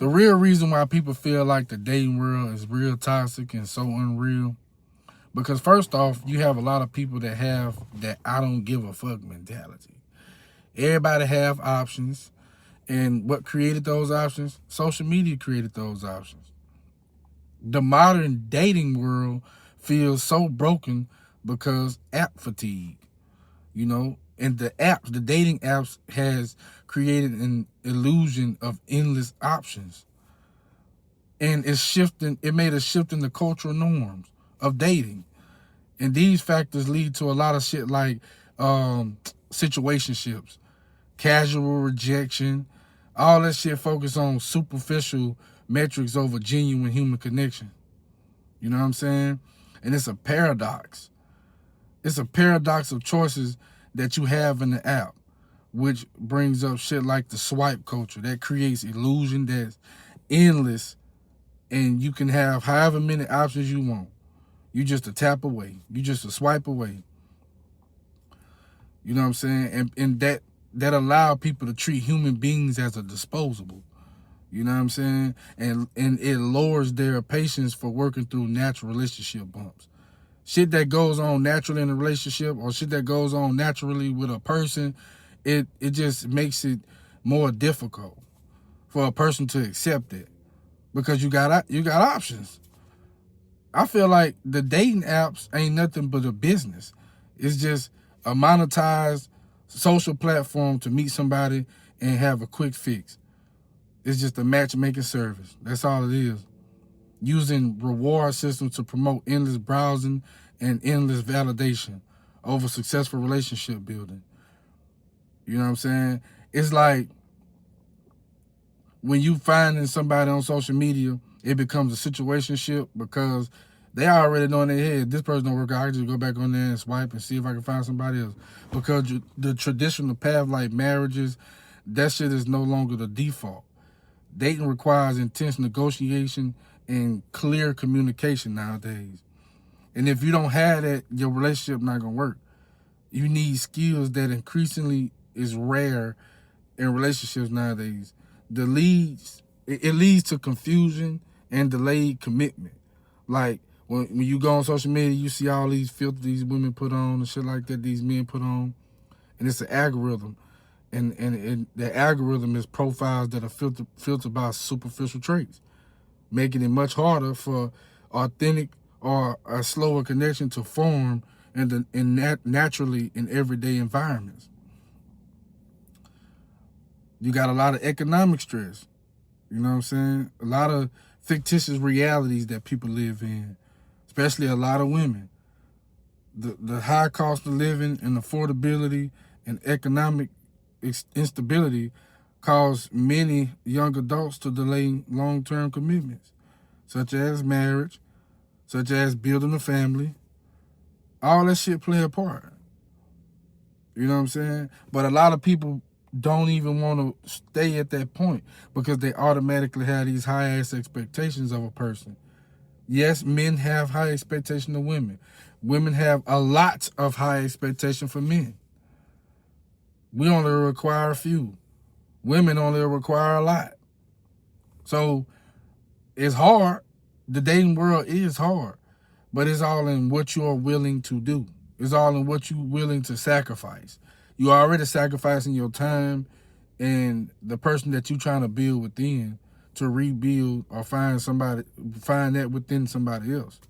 The real reason why people feel like the dating world is real toxic and so unreal, because first off, you have a lot of people that have that I don't give a fuck mentality. Everybody have options. And what created those options? Social media created those options. The modern dating world feels so broken because app fatigue, and the dating apps has created an illusion of endless options. And it made a shift in the cultural norms of dating. And these factors lead to a lot of shit like situationships, casual rejection, all that shit focus on superficial metrics over genuine human connection. You know what I'm saying? And it's a paradox. It's a paradox of choices that you have in the app, which brings up shit like the swipe culture that creates illusion that's endless, and you can have however many options you want. You just a tap away. You just a swipe away. You know what I'm saying? And that allow people to treat human beings as a disposable. You know what I'm saying? And it lowers their patience for working through natural relationship bumps. Shit that goes on naturally in a relationship or shit that goes on naturally with a person, it just makes it more difficult for a person to accept it because you got options. I feel like the dating apps ain't nothing but a business. It's just a monetized social platform to meet somebody and have a quick fix. It's just a matchmaking service. That's all it is. Using reward systems to promote endless browsing and endless validation over successful relationship building. You know what I'm saying? It's like when you finding somebody on social media, it becomes a situationship because they already know in their head, this person don't work out, I can just go back on there and swipe and see if I can find somebody else. Because the traditional path like marriages, that shit is no longer the default. Dating requires intense negotiation and clear communication nowadays. And if you don't have that, your relationship not gonna work. You need skills that increasingly is rare in relationships nowadays. It leads to confusion and delayed commitment. Like when you go on social media, you see all these filters these women put on and shit like that, these men put on, and it's an algorithm. And the algorithm is profiles that are filtered by superficial traits, making it much harder for authentic or a slower connection to form naturally in everyday environments. You got a lot of economic stress. You know what I'm saying? A lot of fictitious realities that people live in, especially a lot of women. The high cost of living and affordability and economic instability cause many young adults to delay long-term commitments, such as marriage, such as building a family. All that shit play a part. You know what I'm saying? But a lot of people don't even want to stay at that point because they automatically have these high-ass expectations of a person. Yes, men have high expectations of women. Women have a lot of high expectation for men. We only require a few. Women only require a lot. So it's hard. The dating world is hard. But it's all in what you are willing to do. It's all in what you're willing to sacrifice. You're already sacrificing your time and the person that you're trying to build within to rebuild or find that within somebody else.